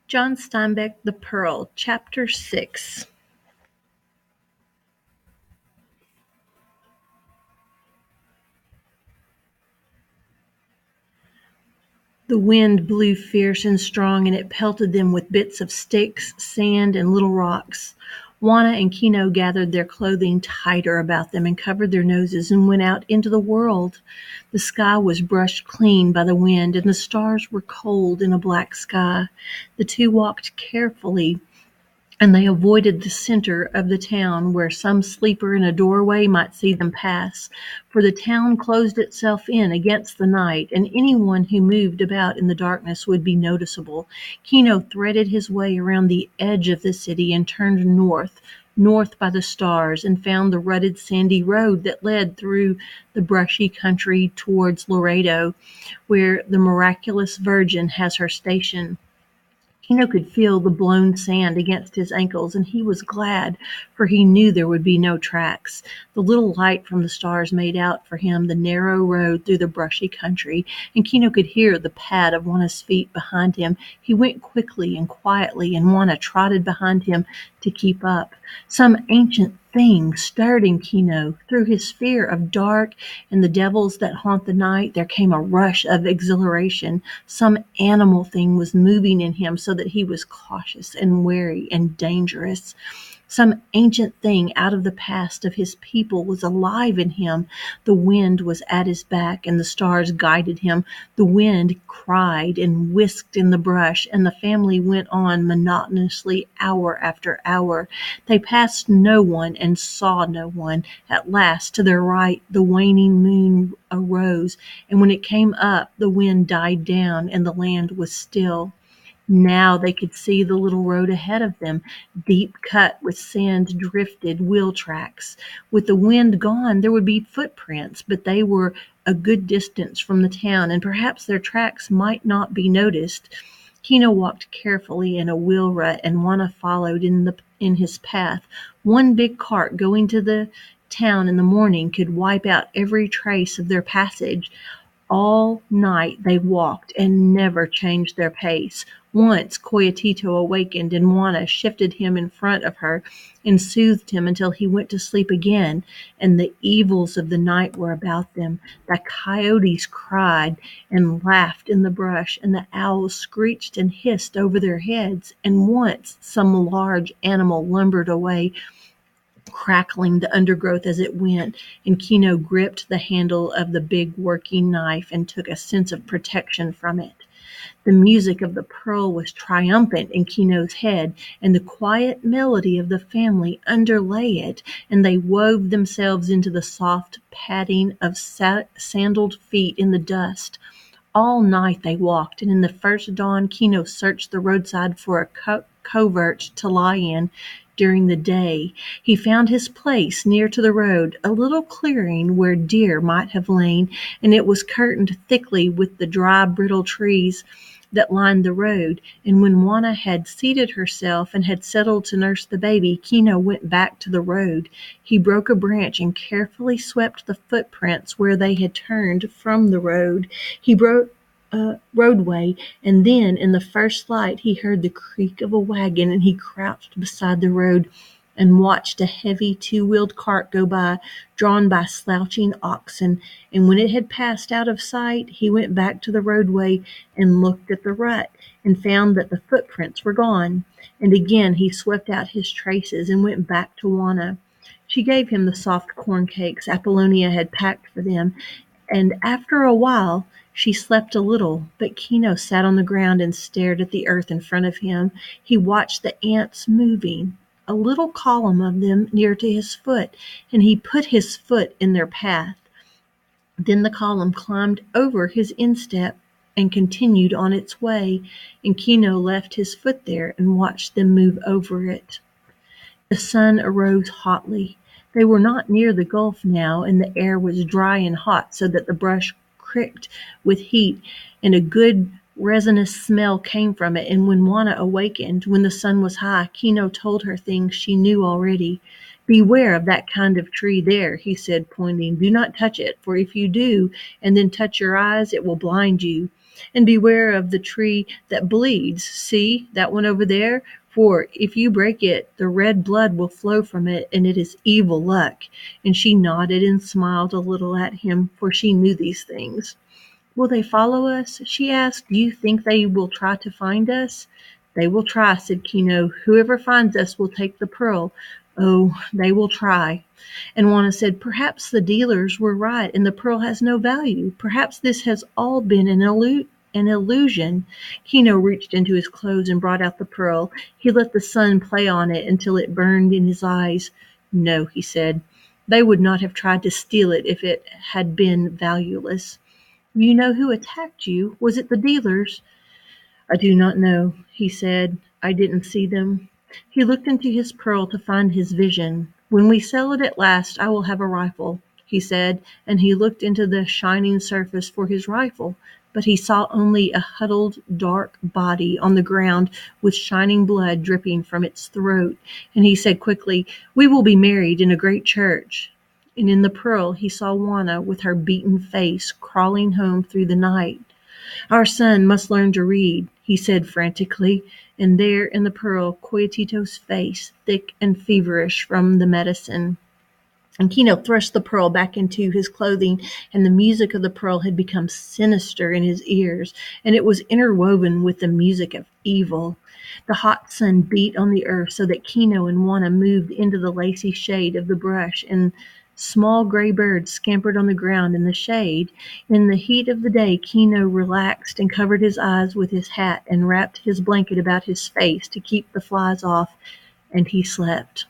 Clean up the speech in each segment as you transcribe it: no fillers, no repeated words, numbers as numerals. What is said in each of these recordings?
John Steinbeck, The Pearl, Chapter 6. The wind blew fierce and strong, and it pelted them with bits of sticks, sand, and little rocks. Juana and Kino gathered their clothing tighter about them and covered their noses and went out into the world. The sky was brushed clean by the wind, and the stars were cold in a black sky. The two walked carefully, and they avoided the center of the town, where some sleeper in a doorway might see them pass, for the town closed itself in against the night, and anyone who moved about in the darkness would be noticeable. Kino threaded his way around the edge of the city and turned north by the stars, and found the rutted sandy road that led through the brushy country towards Laredo, where the Miraculous Virgin has her station. Kino could feel the blown sand against his ankles, and he was glad, for he knew there would be no tracks. The little light from the stars made out for him the narrow road through the brushy country, and Kino could hear the pad of Juana's feet behind him. He went quickly and quietly, and Juana trotted behind him to keep up. Some ancient thing stirred in Kino. Through his fear of dark and the devils that haunt the night, there came a rush of exhilaration. Some animal thing was moving in him, so that he was cautious and wary and dangerous. Some ancient thing out of the past of his people was alive in him. The wind was at his back, and the stars guided him. The wind cried and whisked in the brush, and the family went on monotonously hour after hour. They passed no one and saw no one. At last, to their right, the waning moon arose, and when it came up, the wind died down, and the land was still. Now they could see the little road ahead of them, deep cut with sand-drifted wheel tracks. With the wind gone, there would be footprints, but they were a good distance from the town, and perhaps their tracks might not be noticed. Kino walked carefully in a wheel rut, and Juana followed in his path. One big cart going to the town in the morning could wipe out every trace of their passage. All night they walked and never changed their pace. Once Coyotito awakened, and Juana shifted him in front of her and soothed him until he went to sleep again, and the evils of the night were about them. The coyotes cried and laughed in the brush, and the owls screeched and hissed over their heads, and once some large animal lumbered away, crackling the undergrowth as it went, and Kino gripped the handle of the big working knife and took a sense of protection from it. The music of the pearl was triumphant in Kino's head, and the quiet melody of the family underlay it, and they wove themselves into the soft padding of sandaled feet in the dust. All night they walked, and in the first dawn Kino searched the roadside for a covert to lie in. During the day, he found his place near to the road, a little clearing where deer might have lain, and it was curtained thickly with the dry, brittle trees that lined the road. And when Juana had seated herself and had settled to nurse the baby, Kino went back to the road. He broke a branch and carefully swept the footprints where they had turned from the road. He broke roadway, and then in the first light he heard the creak of a wagon, and he crouched beside the road and watched a heavy two-wheeled cart go by, drawn by slouching oxen. And when it had passed out of sight, he went back to the roadway and looked at the rut, and found that the footprints were gone. And again he swept out his traces and went back to Juana. She gave him the soft corn cakes Apollonia had packed for them, and after a while she slept a little, but Kino sat on the ground and stared at the earth in front of him. He watched the ants moving, a little column of them near to his foot, and he put his foot in their path. Then the column climbed over his instep and continued on its way, and Kino left his foot there and watched them move over it. The sun arose hotly. They were not near the Gulf now, and the air was dry and hot, so that the brush cricked with heat, and a good resinous smell came from it. And when Juana awakened, when the sun was high, Kino told her things she knew already. "Beware of that kind of tree there," he said, pointing. "Do not touch it, for if you do, and then touch your eyes, it will blind you. And beware of the tree that bleeds. See, that one over there? For if you break it, the red blood will flow from it, and it is evil luck. And she nodded and smiled a little at him, for she knew these things. Will they follow us? She asked. Do you think they will try to find us? They will try, said Kino. Whoever finds us will take the pearl. Oh, they will try. And Juana said, perhaps the dealers were right and the pearl has no value. Perhaps this has all been an illusion. Kino reached into his clothes and brought out the pearl. He let the sun play on it until it burned in his eyes. No, he said. They would not have tried to steal it if it had been valueless. You know who attacked you? Was it the dealers? I do not know, he said. I didn't see them. He looked into his pearl to find his vision. When we sell it at last, I will have a rifle, he said, and he looked into the shining surface for his rifle, but he saw only a huddled, dark body on the ground with shining blood dripping from its throat, and he said quickly, we will be married in a great church. And in the pearl he saw Juana with her beaten face crawling home through the night. Our son must learn to read, he said frantically, and there in the pearl Coyotito's face, thick and feverish from the medicine. And Kino thrust the pearl back into his clothing, and the music of the pearl had become sinister in his ears, and it was interwoven with the music of evil. The hot sun beat on the earth so that Kino and Juana moved into the lacy shade of the brush, and small gray birds scampered on the ground in the shade. In the heat of the day, Kino relaxed and covered his eyes with his hat and wrapped his blanket about his face to keep the flies off, and he slept.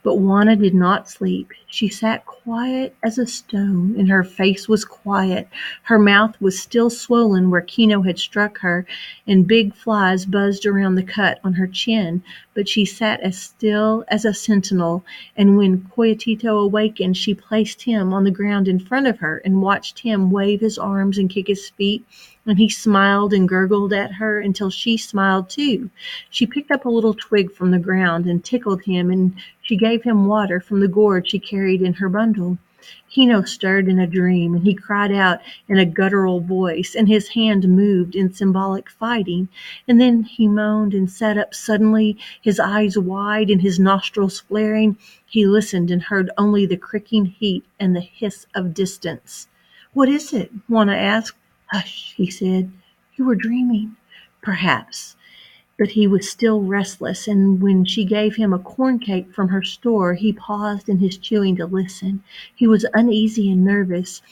But Juana did not sleep. She sat quiet as a stone, and her face was quiet. Her mouth was still swollen where Kino had struck her, and big flies buzzed around the cut on her chin, but she sat as still as a sentinel, and when Coyotito awakened, she placed him on the ground in front of her and watched him wave his arms and kick his feet, and he smiled and gurgled at her until she smiled too. She picked up a little twig from the ground and tickled him, and she gave him water from the gourd she carried in her bundle. Kino stirred in a dream, and he cried out in a guttural voice, and his hand moved in symbolic fighting. And then he moaned and sat up suddenly, his eyes wide and his nostrils flaring. He listened and heard only the cricking heat and the hiss of distance. What is it? Juana asked. Hush, he said. You were dreaming. Perhaps. But he was still restless, and when she gave him a corn cake from her store, he paused in his chewing to listen. He was uneasy and nervous.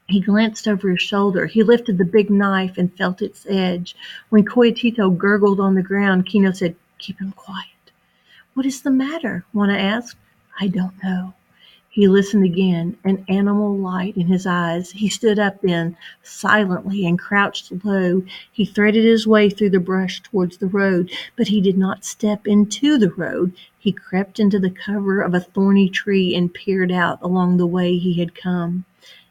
He glanced over his shoulder. He lifted the big knife and felt its edge. When Coyotito gurgled on the ground, Kino said, Keep him quiet. What is the matter? Juana asked. I don't know. He listened again, an animal light in his eyes. He stood up then, silently, and crouched low. He threaded his way through the brush towards the road, but he did not step into the road. He crept into the cover of a thorny tree and peered out along the way he had come.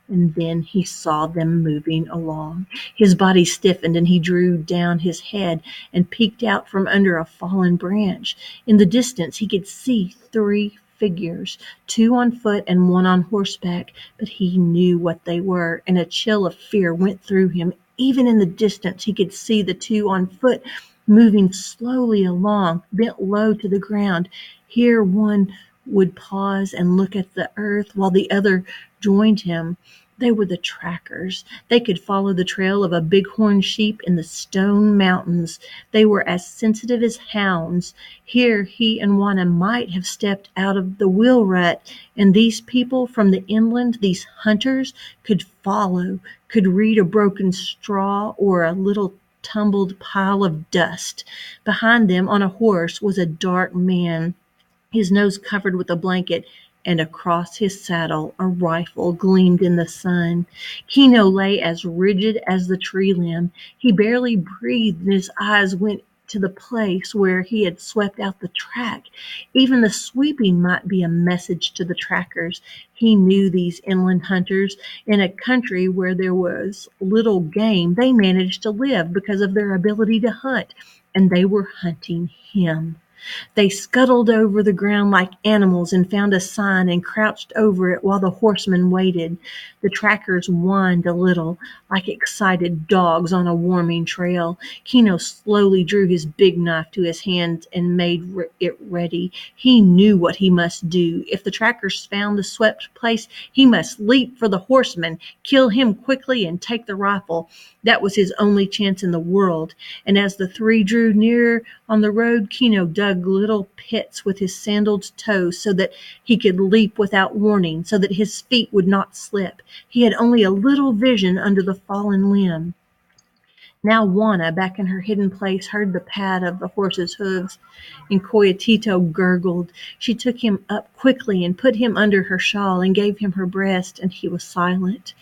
And then he saw them moving along. His body stiffened, and he drew down his head and peeked out from under a fallen branch. In the distance, he could see 3 figures, 2 on foot and 1 on horseback, but he knew what they were, and a chill of fear went through him. Even in the distance, he could see the 2 on foot moving slowly along, bent low to the ground. Here one would pause and look at the earth while the other joined him. They were the trackers. They could follow the trail of a bighorn sheep in the Stone Mountains. They were as sensitive as hounds. Here he and Juana might have stepped out of the wheel rut, and these people from the inland, these hunters, could follow, could read a broken straw or a little tumbled pile of dust. Behind them on a horse was a dark man, his nose covered with a blanket, and across his saddle a rifle gleamed in the sun. Kino lay as rigid as the tree limb. He barely breathed, and his eyes went to the place where he had swept out the track. Even the sweeping might be a message to the trackers. He knew these inland hunters. In a country where there was little game, they managed to live because of their ability to hunt, and they were hunting him. They scuttled over the ground like animals and found a sign and crouched over it while the horsemen waited. The trackers whined a little, like excited dogs on a warming trail. Kino slowly drew his big knife to his hand and made it ready. He knew what he must do. If the trackers found the swept place, he must leap for the horseman, kill him quickly, and take the rifle. That was his only chance in the world. And as the three drew nearer on the road, Kino dug little pits with his sandaled toes so that he could leap without warning, so that his feet would not slip. He had only a little vision under the fallen limb. Now Juana, back in her hidden place, heard the pad of the horse's hooves, and Coyotito gurgled. She took him up quickly and put him under her shawl and gave him her breast, and he was silent.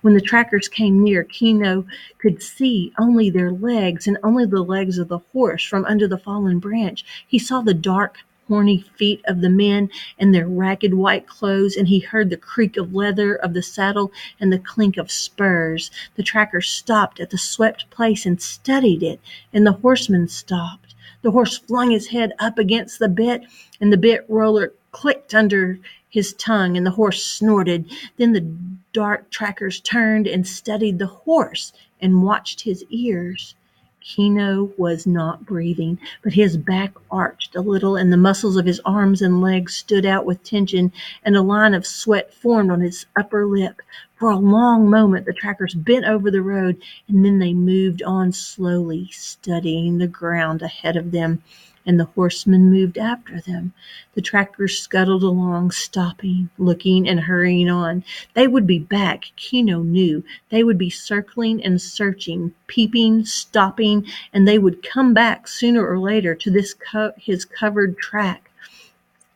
When the trackers came near, Kino could see only their legs and only the legs of the horse from under the fallen branch. He saw the dark, horny feet of the men and their ragged white clothes, and he heard the creak of leather of the saddle and the clink of spurs. The trackers stopped at the swept place and studied it, and the horseman stopped. The horse flung his head up against the bit, and the bit roller clicked under his tongue, and the horse snorted. Then the dark trackers turned and studied the horse and watched his ears. Kino was not breathing, but his back arched a little, and the muscles of his arms and legs stood out with tension, and a line of sweat formed on his upper lip. For a long moment the trackers bent over the road, and then they moved on slowly, studying the ground ahead of them, and the horsemen moved after them. The trackers scuttled along, stopping, looking, and hurrying on. They would be back, Kino knew. They would be circling and searching, peeping, stopping, and they would come back sooner or later to this his covered track.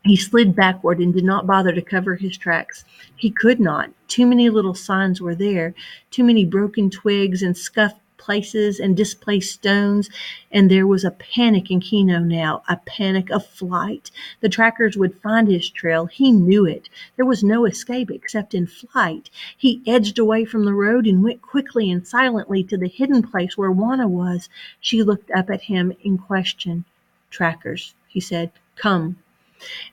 He slid backward and did not bother to cover his tracks. He could not. Too many little signs were there, too many broken twigs and scuffed places and displaced stones, and there was a panic in Kino now, a panic of flight. The trackers would find his trail. He knew it. There was no escape except in flight. He edged away from the road and went quickly and silently to the hidden place where Juana was. She looked up at him in question. "Trackers," he said, "come."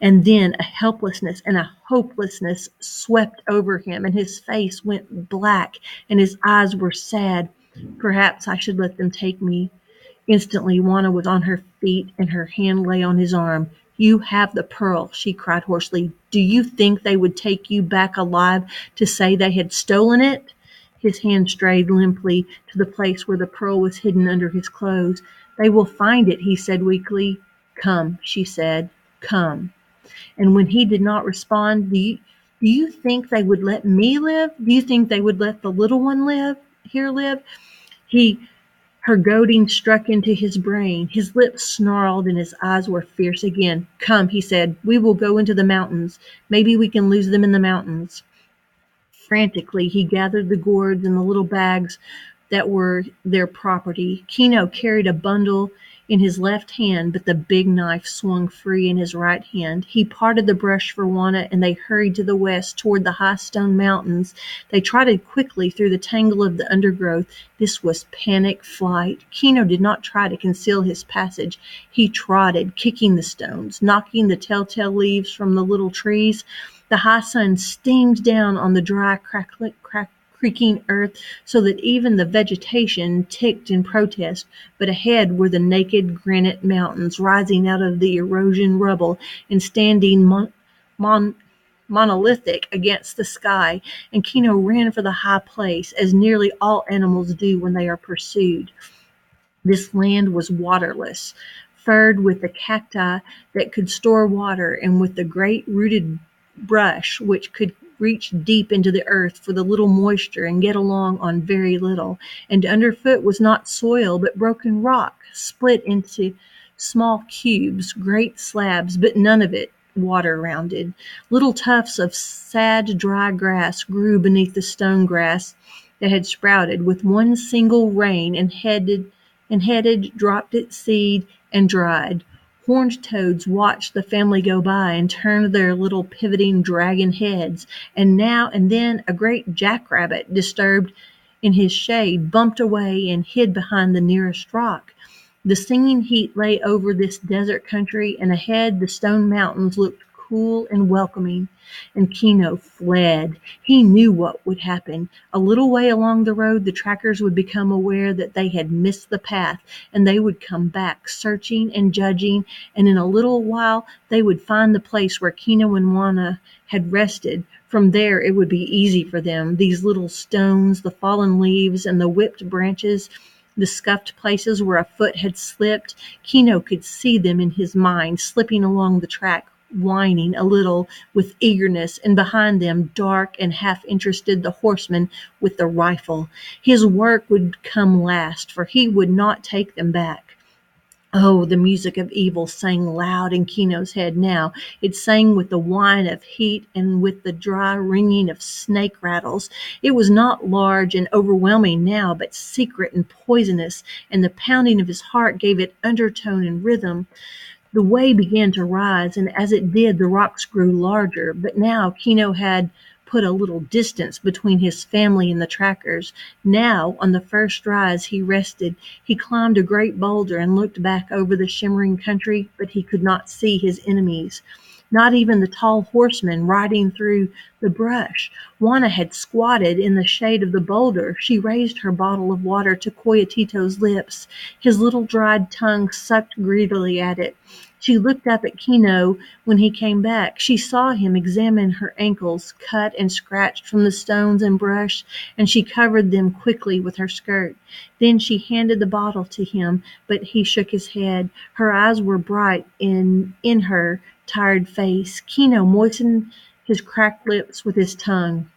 And then a helplessness and a hopelessness swept over him, and his face went black, and his eyes were sad. "Perhaps I should let them take me." Instantly Juana was on her feet, and her hand lay on his arm. "You have the pearl," she cried hoarsely. "Do you think they would take you back alive to say they had stolen it?" His hand strayed limply to the place where the pearl was hidden under his clothes. "They will find it," he said weakly. "Come," she said, "come." And when he did not respond, do you think they would let me live? Do you think they would let the little one live? He, her goading struck into his brain. His lips snarled and his eyes were fierce again. "Come," he said, "we will go into the mountains. Maybe we can lose them in the mountains." Frantically, he gathered the gourds and the little bags that were their property. Kino carried a bundle in his left hand, but the big knife swung free in his right hand. He parted the brush for Juana, and they hurried to the west toward the high stone mountains. They trotted quickly through the tangle of the undergrowth. This was panic flight. Kino did not try to conceal his passage. He trotted, kicking the stones, knocking the telltale leaves from the little trees. The high sun steamed down on the dry, creaking earth so that even the vegetation ticked in protest, but ahead were the naked granite mountains rising out of the erosion rubble and standing monolithic against the sky, and Kino ran for the high place, as nearly all animals do when they are pursued. This land was waterless, furred with the cacti that could store water, and with the great rooted brush which could reach deep into the earth for the little moisture and get along on very little. And underfoot was not soil, but broken rock, split into small cubes, great slabs, but none of it water-rounded. Little tufts of sad, dry grass grew beneath the stone grass that had sprouted with one single rain and headed, dropped its seed, and dried. Horned toads watched the family go by and turned their little pivoting dragon heads, and now and then a great jackrabbit, disturbed in his shade, bumped away and hid behind the nearest rock. The stinging heat lay over this desert country, and ahead the stone mountains looked cool and welcoming. And Kino fled. He knew what would happen. A little way along the road, the trackers would become aware that they had missed the path, and they would come back, searching and judging, and in a little while they would find the place where Kino and Juana had rested. From there it would be easy for them. These little stones, the fallen leaves, and the whipped branches, the scuffed places where a foot had slipped, Kino could see them in his mind, slipping along the track, whining a little with eagerness, and behind them, dark and half-interested, the horseman with the rifle. His work would come last, for he would not take them back. Oh, the music of evil sang loud in Kino's head now. It sang with the whine of heat and with the dry ringing of snake rattles. It was not large and overwhelming now, but secret and poisonous, and the pounding of his heart gave it undertone and rhythm. The way began to rise, and as it did the rocks grew larger, but now Kino had put a little distance between his family and the trackers. Now, on the first rise, he rested. He climbed a great boulder and looked back over the shimmering country, but he could not see his enemies. Not even the tall horseman riding through the brush. Juana had squatted in the shade of the boulder. She raised her bottle of water to Coyotito's lips. His little dried tongue sucked greedily at it. She looked up at Kino when he came back. She saw him examine her ankles, cut and scratched from the stones and brush, and she covered them quickly with her skirt. Then she handed the bottle to him, but he shook his head. Her eyes were bright in her tired face. Kino moistened his cracked lips with his tongue.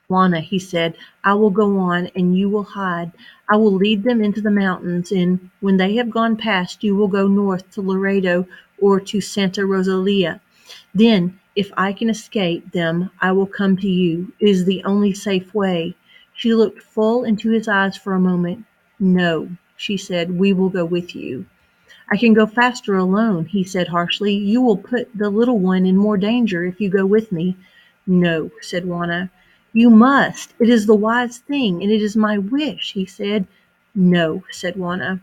Juana, he said, I will go on, and you will hide. I will lead them into the mountains, and when they have gone past, you will go north to Laredo or to Santa Rosalia. Then, if I can escape them, I will come to you. It is the only safe way. She looked full into his eyes for a moment. No, she said, we will go with you. I can go faster alone, he said harshly. You will put the little one in more danger if you go with me. No, said Juana. You must. It is the wise thing, and it is my wish, he said. No, said Juana.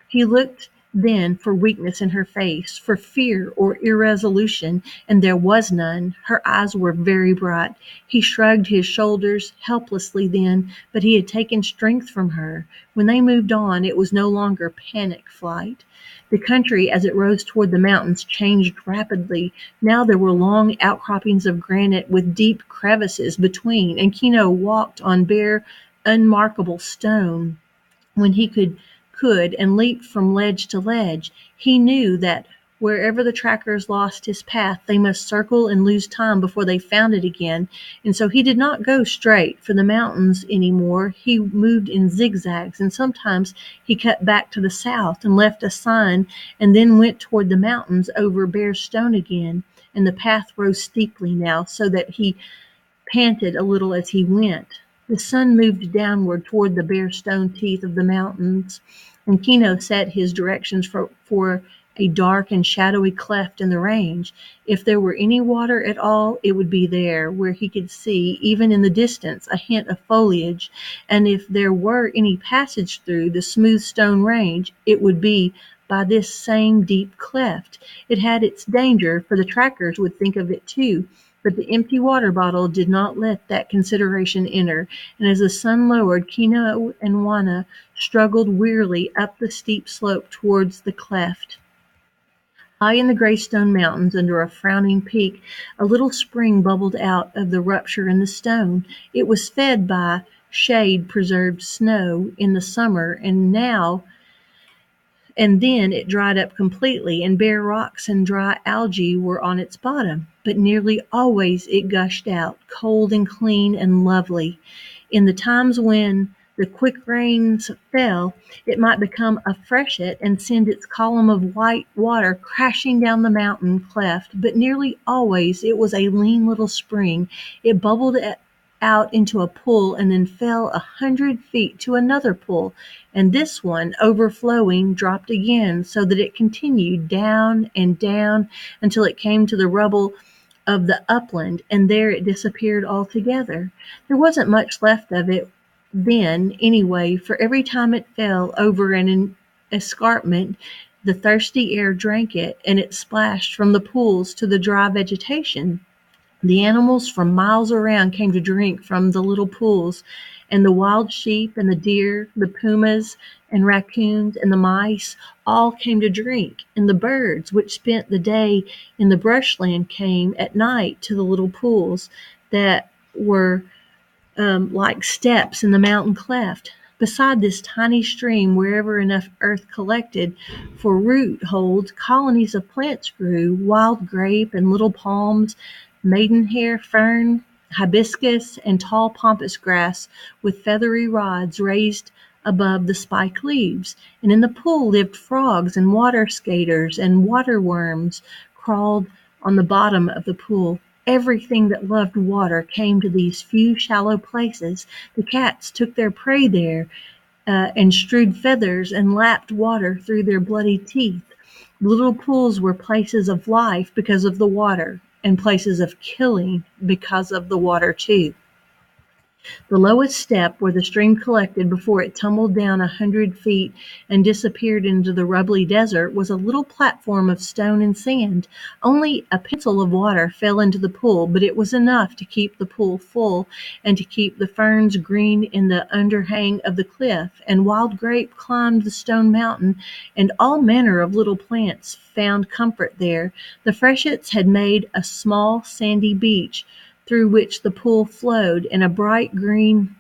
He looked then for weakness in her face, for fear or irresolution, and there was none. Her eyes were very bright. He shrugged his shoulders helplessly then, but he had taken strength from her. When they moved on, it was no longer panic flight. The country, as it rose toward the mountains, changed rapidly. Now there were long outcroppings of granite with deep crevices between, and Kino walked on bare, unmarkable stone when he could and leaped from ledge to ledge. He knew that wherever the trackers lost his path, they must circle and lose time before they found it again, and so he did not go straight for the mountains any more. He moved in zigzags, and sometimes he cut back to the south and left a sign and then went toward the mountains over bare stone again, and the path rose steeply now, so that he panted a little as he went. The sun moved downward toward the bare stone teeth of the mountains, and Kino set his directions for a dark and shadowy cleft in the range. If there were any water at all, it would be there, where he could see, even in the distance, a hint of foliage, and if there were any passage through the smooth stone range, it would be by this same deep cleft. It had its danger, for the trackers would think of it too, but the empty water bottle did not let that consideration enter, and as the sun lowered, Kino and Juana struggled wearily up the steep slope towards the cleft. High in the gray stone mountains, under a frowning peak, a little spring bubbled out of the rupture in the stone. It was fed by shade-preserved snow in the summer, and then it dried up completely, and bare rocks and dry algae were on its bottom. But nearly always it gushed out, cold and clean and lovely. In the times when the quick rains fell, it might become a freshet and send its column of white water crashing down the mountain cleft, but nearly always it was a lean little spring. It bubbled out into a pool and then fell 100 feet to another pool, and this one, overflowing, dropped again, so that it continued down and down until it came to the rubble of the upland, and there it disappeared altogether. There wasn't much left of it then, anyway, for every time it fell over escarpment, the thirsty air drank it, and it splashed from the pools to the dry vegetation. The animals from miles around came to drink from the little pools, and the wild sheep and the deer, the pumas and raccoons and the mice all came to drink, and the birds, which spent the day in the brushland, came at night to the little pools that were like steps in the mountain cleft. Beside this tiny stream, wherever enough earth collected for root hold, colonies of plants grew, wild grape and little palms, maidenhair fern, hibiscus, and tall pampas grass with feathery rods raised above the spike leaves. And in the pool lived frogs and water skaters, and water worms crawled on the bottom of the pool. Everything that loved water came to these few shallow places. The cats took their prey there, and strewed feathers and lapped water through their bloody teeth. The little pools were places of life because of the water, and places of killing because of the water too. The lowest step, where the stream collected before it tumbled down 100 feet and disappeared into the rubbly desert, was a little platform of stone and sand. Only a pencil of water fell into the pool, but it was enough to keep the pool full and to keep the ferns green in the underhang of the cliff. And wild grape climbed the stone mountain, and all manner of little plants found comfort there. The freshets had made a small sandy beach through which the pool flowed, and a bright green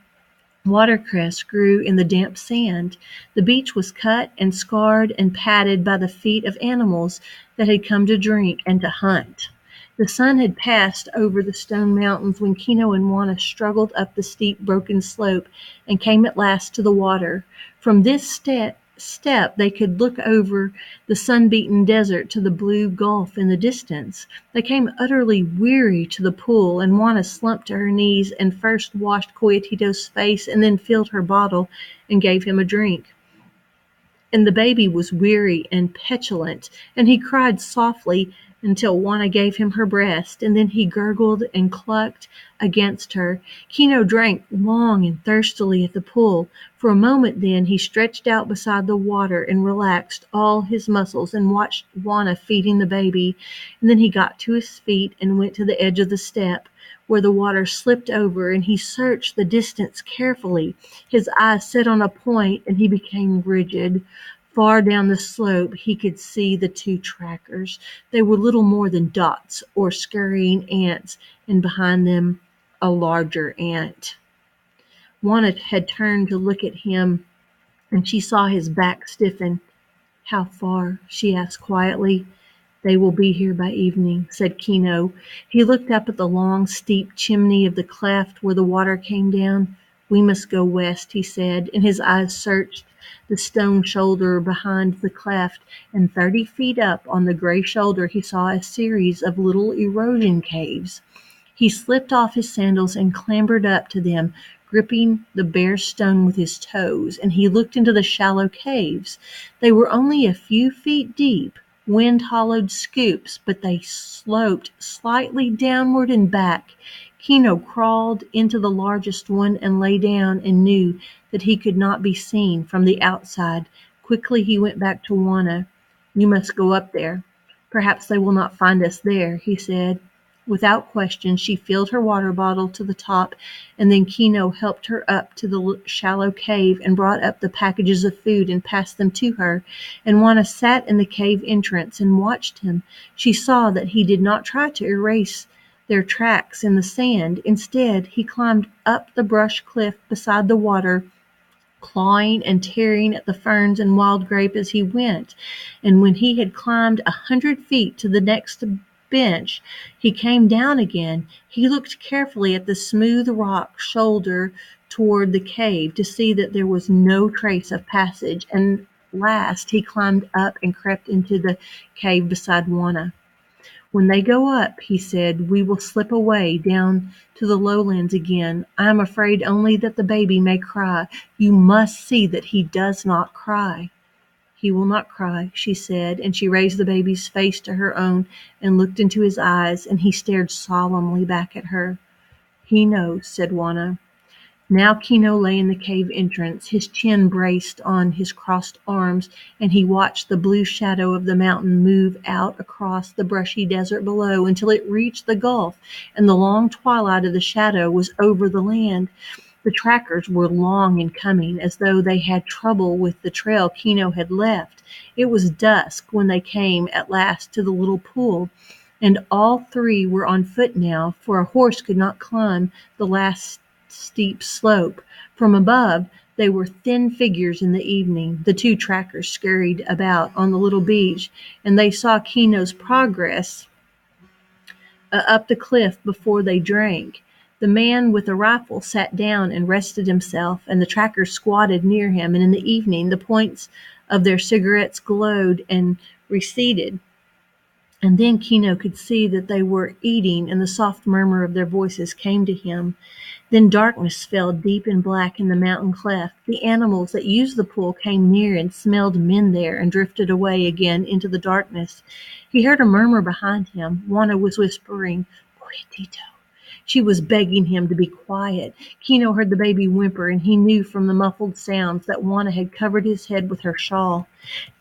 watercress grew in the damp sand. The beach was cut and scarred and padded by the feet of animals that had come to drink and to hunt. The sun had passed over the stone mountains when Kino and Juana struggled up the steep, broken slope and came at last to the water. From this step they could look over the sun-beaten desert to the blue gulf in the distance. They came utterly weary to the pool, and Juana slumped to her knees and first washed Coyotito's face and then filled her bottle and gave him a drink. And the baby was weary and petulant, and he cried softly until Juana gave him her breast, and then he gurgled and clucked against her. Kino drank long and thirstily at the pool. For a moment then he stretched out beside the water and relaxed all his muscles and watched Juana feeding the baby, and then he got to his feet and went to the edge of the step, where the water slipped over, and he searched the distance carefully. His eyes set on a point, and he became rigid. Far down the slope he could see the two trackers. They were little more than dots or scurrying ants, and behind them a larger ant. Juana had turned to look at him, and she saw his back stiffen. "How far?" she asked quietly. "They will be here by evening," said Kino. He looked up at the long, steep chimney of the cleft where the water came down. "We must go west," he said, and his eyes searched the stone shoulder behind the cleft, and 30 feet up on the gray shoulder he saw a series of little erosion caves. He slipped off his sandals and clambered up to them, gripping the bare stone with his toes, and he looked into the shallow caves. They were only a few feet deep, wind-hollowed scoops, but they sloped slightly downward and back. Kino crawled into the largest one and lay down and knew that he could not be seen from the outside. Quickly he went back to Juana. "You must go up there. Perhaps they will not find us there," he said. Without question, she filled her water bottle to the top, and then Kino helped her up to the shallow cave and brought up the packages of food and passed them to her. And Juana sat in the cave entrance and watched him. She saw that he did not try to erase their tracks in the sand. Instead, he climbed up the brush cliff beside the water, clawing and tearing at the ferns and wild grape as he went. And when he had climbed 100 feet to the next bench, he came down again. He looked carefully at the smooth rock shoulder toward the cave to see that there was no trace of passage, and last he climbed up and crept into the cave beside Juana. "When they go up," he said, "we will slip away down to the lowlands again. I am afraid only that the baby may cry. You must see that he does not cry." "He will not cry," she said, and she raised the baby's face to her own and looked into his eyes, and he stared solemnly back at her. "He knows," said Juana. Now Kino lay in the cave entrance, his chin braced on his crossed arms, and he watched the blue shadow of the mountain move out across the brushy desert below until it reached the gulf, and the long twilight of the shadow was over the land. The trackers were long in coming, as though they had trouble with the trail Kino had left. It was dusk when they came at last to the little pool, and all three were on foot now, for a horse could not climb the last steep slope. From above, they were thin figures in the evening. The two trackers scurried about on the little beach, and they saw Kino's progress up the cliff before they drank. The man with the rifle sat down and rested himself, and the trackers squatted near him, and in the evening the points of their cigarettes glowed and receded. And then Kino could see that they were eating, and the soft murmur of their voices came to him. Then darkness fell deep and black in the mountain cleft. The animals that used the pool came near and smelled men there and drifted away again into the darkness. He heard a murmur behind him. Juana was whispering, "Quietito." She was begging him to be quiet. Kino heard the baby whimper, and he knew from the muffled sounds that Juana had covered his head with her shawl.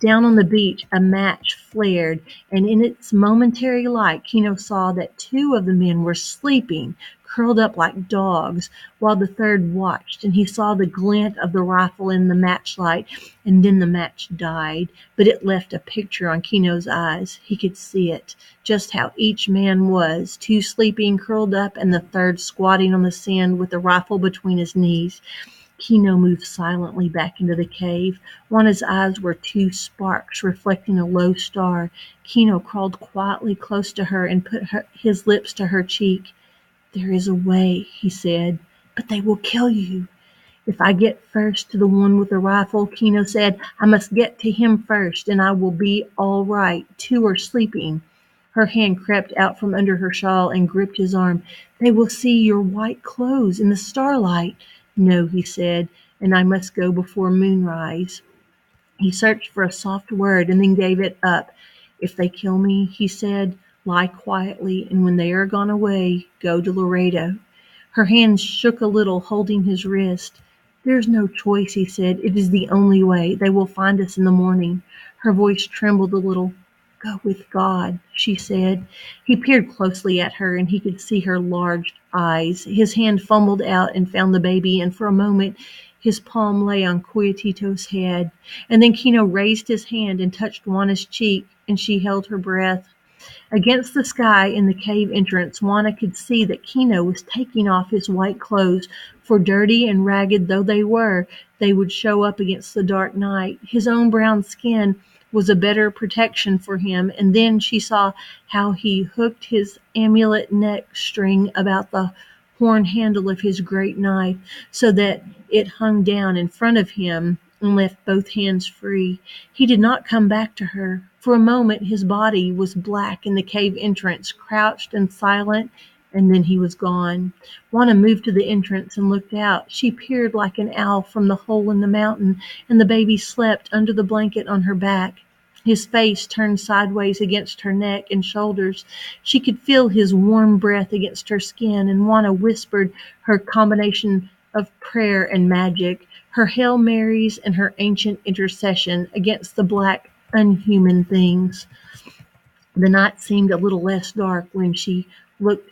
Down on the beach a match flared, and in its momentary light Kino saw that two of the men were sleeping, curled up like dogs, while the third watched, and he saw the glint of the rifle in the matchlight, and then the match died, but it left a picture on Kino's eyes. He could see it, just how each man was, two sleeping, curled up, and the third squatting on the sand with the rifle between his knees. Kino moved silently back into the cave. Juana's eyes were two sparks reflecting a low star. Kino crawled quietly close to her and put his lips to her cheek. "There is a way," he said, "but they will kill you." "If I get first to the one with the rifle," Kino said, "I must get to him first, and I will be all right. Two are sleeping." Her hand crept out from under her shawl and gripped his arm. "They will see your white clothes in the starlight." "No," he said, "and I must go before moonrise." He searched for a soft word and then gave it up. "If they kill me," he said, "lie quietly, and when they are gone away, go to Laredo." Her hands shook a little, holding his wrist. "There is no choice," he said. "It is the only way. They will find us in the morning." Her voice trembled a little. "Go with God," she said. He peered closely at her, and he could see her large eyes. His hand fumbled out and found the baby, and for a moment his palm lay on Quietito's head. And then Kino raised his hand and touched Juana's cheek, and she held her breath. Against the sky in the cave entrance, Juana could see that Kino was taking off his white clothes, for dirty and ragged though they were, they would show up against the dark night. His own brown skin was a better protection for him, and then she saw how he hooked his amulet neck string about the horn handle of his great knife, so that it hung down in front of him and left both hands free. He did not come back to her. For a moment his body was black in the cave entrance, crouched and silent, and then he was gone. Juana moved to the entrance and looked out. She peered like an owl from the hole in the mountain, and the baby slept under the blanket on her back, his face turned sideways against her neck and shoulders. She could feel his warm breath against her skin, and Juana whispered her combination of prayer and magic, her Hail Marys and her ancient intercession against the black, unhuman things. The night seemed a little less dark when she looked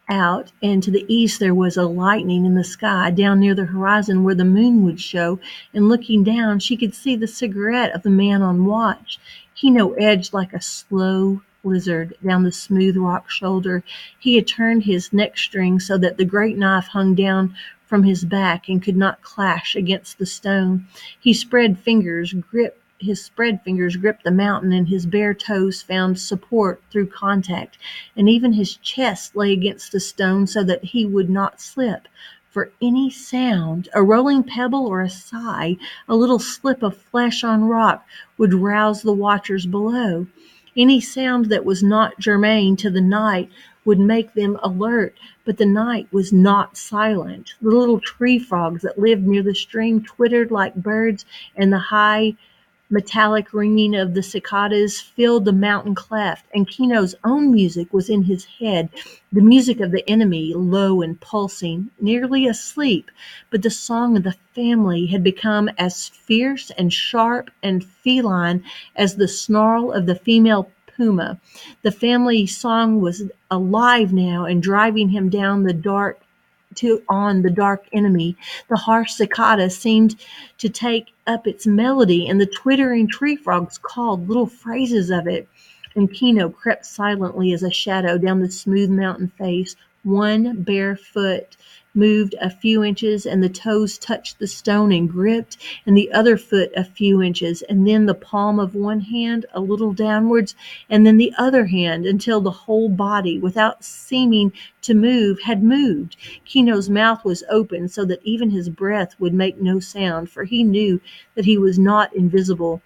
out, and to the east there was a lightning in the sky down near the horizon where the moon would show, and looking down she could see the cigarette of the man on watch. Kino edged like a slow lizard down the smooth rock shoulder. He had turned his neck string so that the great knife hung down from his back and could not clash against the stone. His spread fingers gripped the mountain, and his bare toes found support through contact, and even his chest lay against the stone so that he would not slip. For any sound, a rolling pebble or a sigh, a little slip of flesh on rock, would rouse the watchers below. Any sound that was not germane to the night would make them alert, but the night was not silent. The little tree frogs that lived near the stream twittered like birds, and the high metallic ringing of the cicadas filled the mountain cleft, and Kino's own music was in his head, the music of the enemy, low and pulsing, nearly asleep, but the song of the family had become as fierce and sharp and feline as the snarl of the female puma. The family song was alive now and driving him down the dark to on the dark enemy. The harsh cicada seemed to take up its melody, and the twittering tree frogs called little phrases of it. And Kino crept silently as a shadow down the smooth mountain face. One bare foot moved a few inches, and the toes touched the stone and gripped, and the other foot a few inches, and then the palm of one hand a little downwards, and then the other hand, until the whole body, without seeming to move, had moved. Kino's mouth was open so that even his breath would make no sound, for he knew that he was not invisible.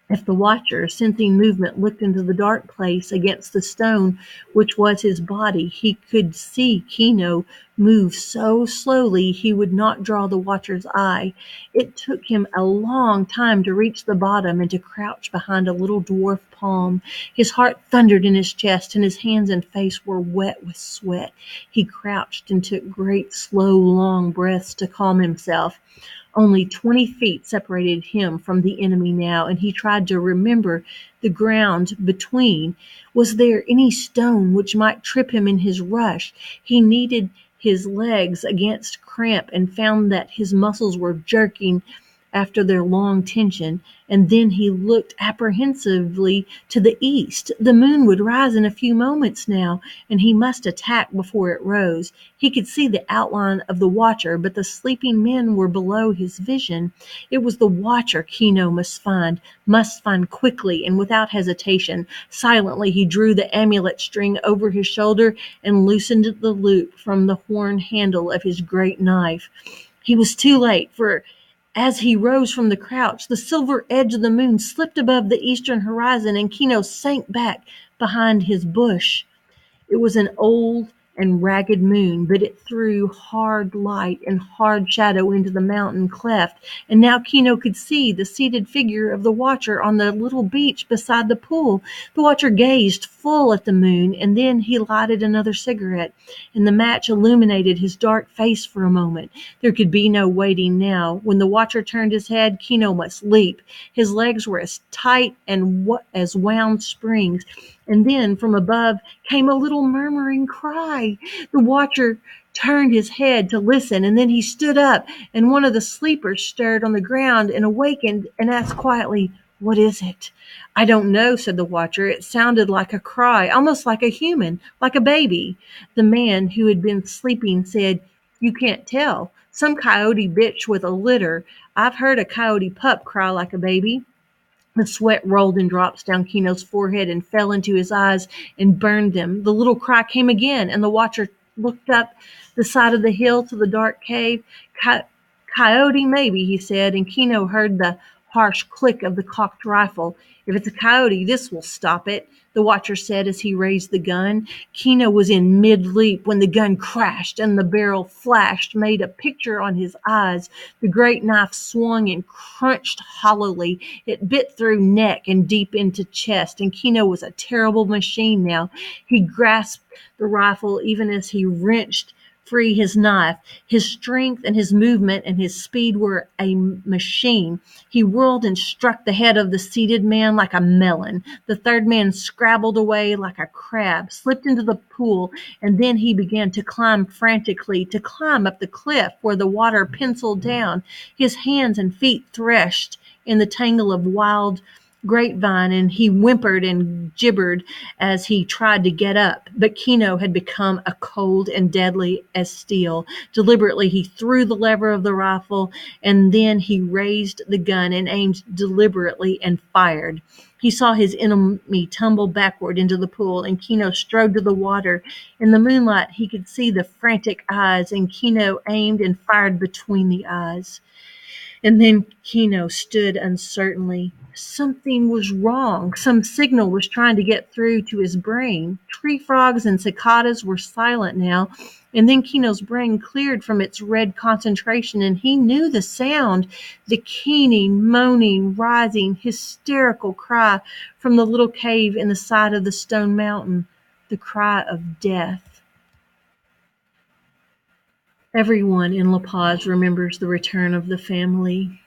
If the watcher, sensing movement, looked into the dark place against the stone which was his body, he could see Kino move so slowly he would not draw the watcher's eye. It took him a long time to reach the bottom and to crouch behind a little dwarf palm. His heart thundered in his chest, and his hands and face were wet with sweat. He crouched and took great, slow, long breaths to calm himself. Only 20 feet separated him from the enemy now, and he tried to remember the ground between. Was there any stone which might trip him in his rush? He kneaded his legs against cramp and found that his muscles were jerking after their long tension, and then he looked apprehensively to the east. The moon would rise in a few moments now, and he must attack before it rose. He could see the outline of the watcher, but the sleeping men were below his vision. It was the watcher Kino must find quickly and without hesitation. Silently he drew the amulet string over his shoulder and loosened the loop from the horn handle of his great knife. He was too late, for as he rose from the crouch, the silver edge of the moon slipped above the eastern horizon, and Kino sank back behind his bush. It was an old and ragged moon, but it threw hard light and hard shadow into the mountain cleft, and now Kino could see the seated figure of the watcher on the little beach beside the pool. The watcher gazed full at the moon, and then he lighted another cigarette, and the match illuminated his dark face for a moment. There could be no waiting now. When the watcher turned his head, Kino must leap. His legs were as tight and as wound springs. And then from above came a little murmuring cry. The watcher turned his head to listen, and then he stood up, and one of the sleepers stirred on the ground and awakened and asked quietly, "What is it?" "I don't know," said the watcher. "It sounded like a cry, almost like a human, like a baby." The man who had been sleeping said, "You can't tell. Some coyote bitch with a litter. I've heard a coyote pup cry like a baby." The sweat rolled in drops down Kino's forehead and fell into his eyes and burned them. The little cry came again, and the watcher looked up the side of the hill to the dark cave. Coyote, maybe," he said, and Kino heard the harsh click of the cocked rifle. "If it's a coyote, this will stop it," the watcher said as he raised the gun. Kino was in mid-leap when the gun crashed and the barrel flashed, made a picture on his eyes. The great knife swung and crunched hollowly. It bit through neck and deep into chest, and Kino was a terrible machine now. He grasped the rifle even as he wrenched free his knife. His strength and his movement and his speed were a machine. He whirled and struck the head of the seated man like a melon. The third man scrabbled away like a crab, slipped into the pool, and then he began to climb frantically, to climb up the cliff where the water penciled down. His hands and feet threshed in the tangle of wild grapevine, and he whimpered and gibbered as he tried to get up. But Kino had become a cold and deadly as steel. Deliberately, he threw the lever of the rifle, and then he raised the gun and aimed deliberately and fired. He saw his enemy tumble backward into the pool, and Kino strode to the water. In the moonlight, he could see the frantic eyes, and Kino aimed and fired between the eyes. And then Kino stood uncertainly, something was wrong. Some signal was trying to get through to his brain. Tree frogs and cicadas were silent now, and then Kino's brain cleared from its red concentration, and he knew the sound, the keening, moaning, rising, hysterical cry from the little cave in the side of the stone mountain, the cry of death. Everyone in La Paz remembers the return of the family.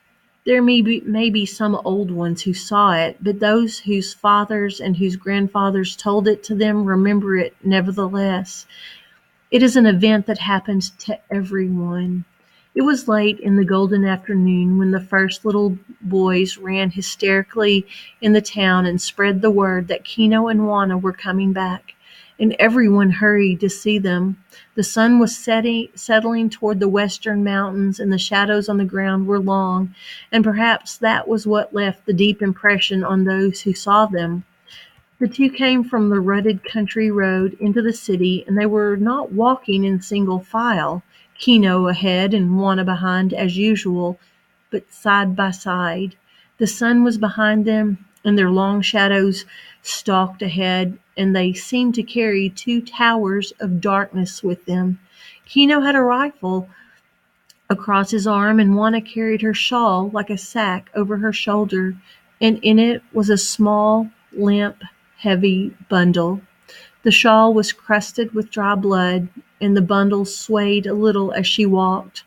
There may be some old ones who saw it, but those whose fathers and whose grandfathers told it to them remember it nevertheless. It is an event that happens to everyone. It was late in the golden afternoon when the first little boys ran hysterically in the town and spread the word that Kino and Juana were coming back, and everyone hurried to see them. The sun was settling toward the western mountains, and the shadows on the ground were long, and perhaps that was what left the deep impression on those who saw them. The two came from the rutted country road into the city, and they were not walking in single file, Kino ahead and Juana behind as usual, but side by side. The sun was behind them, and their long shadows stalked ahead, and they seemed to carry two towers of darkness with them. Kino had a rifle across his arm, and Juana carried her shawl like a sack over her shoulder, and in it was a small, limp, heavy bundle. The shawl was crusted with dry blood, and the bundle swayed a little as she walked.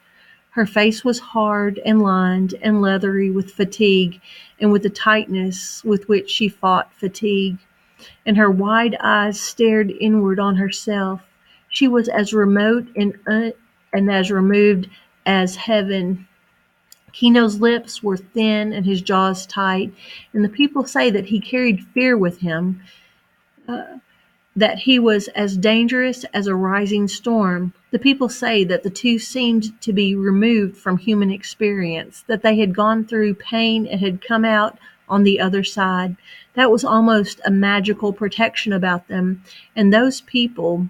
Her face was hard and lined and leathery with fatigue, and with the tightness with which she fought fatigue, and her wide eyes stared inward on herself. She was as remote and as removed as heaven. Kino's lips were thin and his jaws tight, and the people say that he carried fear with him, that he was as dangerous as a rising storm. The people say that the two seemed to be removed from human experience, that they had gone through pain and had come out on the other side. That was almost a magical protection about them, and those people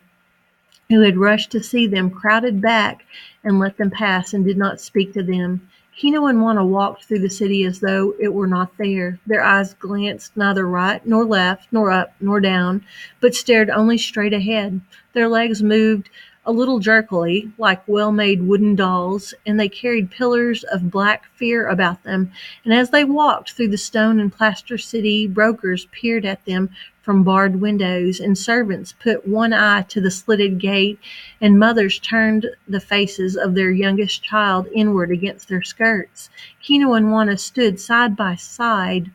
who had rushed to see them crowded back and let them pass and did not speak to them. Kino and Juana walked through the city as though it were not there. Their eyes glanced neither right nor left, nor up nor down, but stared only straight ahead. Their legs moved a little jerkily, like well-made wooden dolls, and they carried pillars of black fear about them. And as they walked through the stone and plaster city, brokers peered at them from barred windows, and servants put one eye to the slitted gate, and mothers turned the faces of their youngest child inward against their skirts. Kino and Juana stood side by side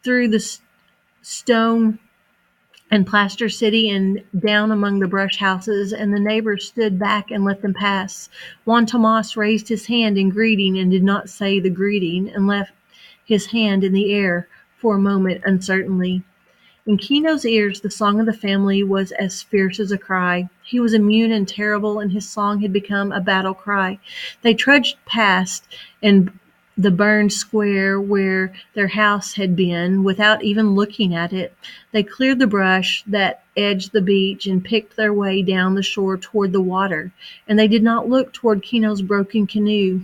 through the stone and plaster city and down among the brush houses, and the neighbors stood back and let them pass. Juan Tomas raised his hand in greeting and did not say the greeting, and left his hand in the air for a moment uncertainly. In Kino's ears, the song of the family was as fierce as a cry. He was immune and terrible, and his song had become a battle cry. They trudged past and the burned square where their house had been without even looking at it. They cleared the brush that edged the beach and picked their way down the shore toward the water, and they did not look toward Kino's broken canoe.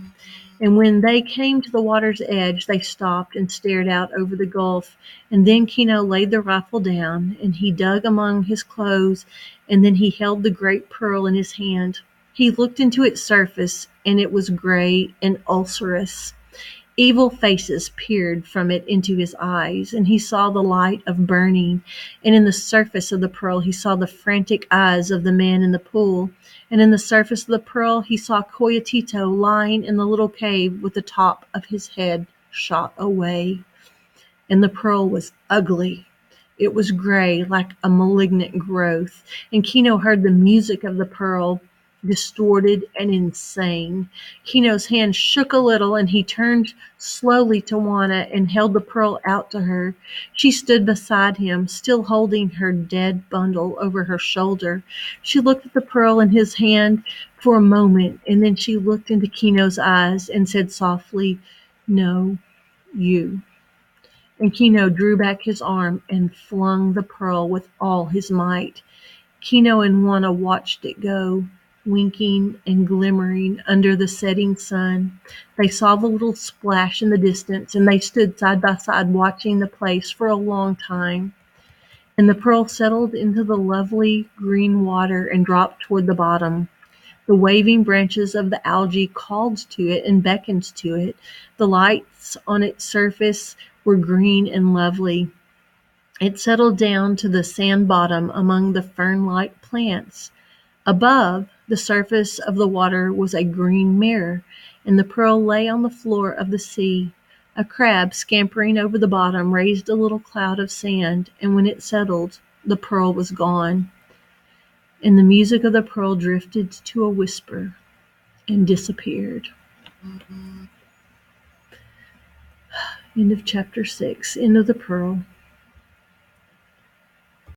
And when they came to the water's edge, they stopped and stared out over the gulf. And then Kino laid the rifle down, and he dug among his clothes, and then he held the great pearl in his hand. He looked into its surface, and it was gray and ulcerous. Evil faces peered from it into his eyes, and he saw the light of burning. And in the surface of the pearl, he saw the frantic eyes of the man in the pool. And in the surface of the pearl, he saw Coyotito lying in the little cave with the top of his head shot away. And the pearl was ugly. It was gray, like a malignant growth. And Kino heard the music of the pearl, distorted and insane. Kino's hand shook a little, and he turned slowly to Juana and held the pearl out to her. She stood beside him, still holding her dead bundle over her shoulder. She looked at the pearl in his hand for a moment, and then she looked into Kino's eyes and said softly, "No, you." And Kino drew back his arm and flung the pearl with all his might. Kino and Juana watched it go, winking and glimmering under the setting sun. They saw the little splash in the distance, and they stood side by side watching the place for a long time. And the pearl settled into the lovely green water and dropped toward the bottom. The waving branches of the algae called to it and beckoned to it. The lights on its surface were green and lovely. It settled down to the sand bottom among the fern-like plants. Above, the surface of the water was a green mirror, and the pearl lay on the floor of the sea. A crab scampering over the bottom raised a little cloud of sand, and when it settled, the pearl was gone. And the music of the pearl drifted to a whisper and disappeared. End of chapter 6. End of the pearl.